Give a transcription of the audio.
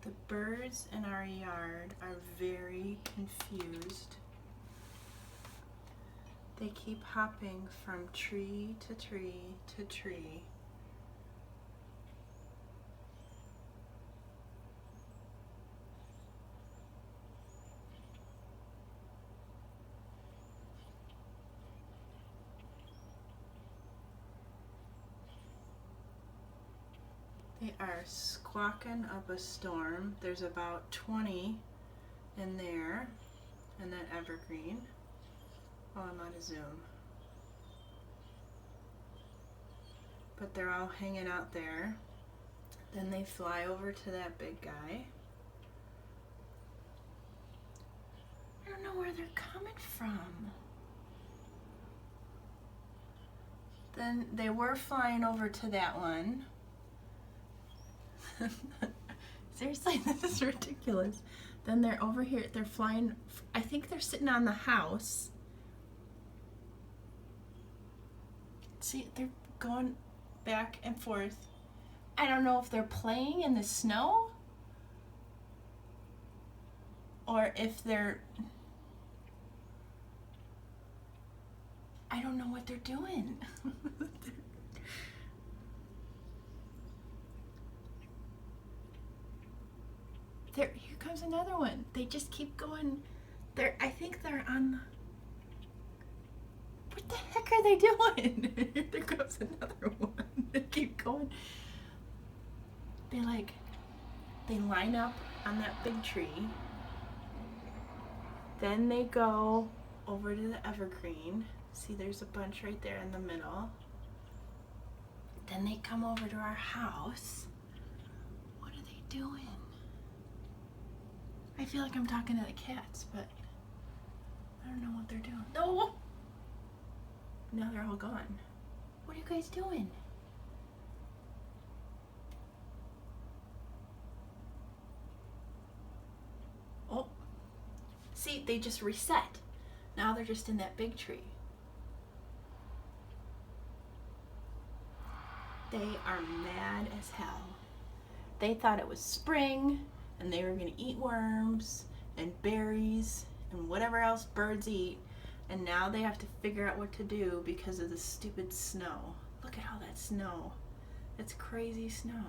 The birds in our yard are very confused. They keep hopping from tree to tree to tree. They are squawking up a storm. There's about 20 in there, in that evergreen. Oh, I'm on a Zoom. But they're all hanging out there. Then they fly over to that big guy. I don't know where they're coming from. Then they were flying over to that one. Seriously, this is ridiculous. Then they're over here, they're flying, I think they're sitting on the house. See, they're going back and forth. I don't know if they're playing in the snow or if they're, I don't know what they're doing. Here comes another one. They just keep going. I think they're on. What the heck are they doing? There goes another one. They keep going. They line up on that big tree. Then they go over to the evergreen. See, there's a bunch right there in the middle. Then they come over to our house. What are they doing? I feel like I'm talking to the cats, but I don't know what they're doing. No! Now they're all gone. What are you guys doing? Oh, see, they just reset. Now they're just in that big tree. They are mad as hell. They thought it was spring and they were going to eat worms and berries and whatever else birds eat, and now they have to figure out what to do because of the stupid snow. Look at all that snow. It's crazy snow.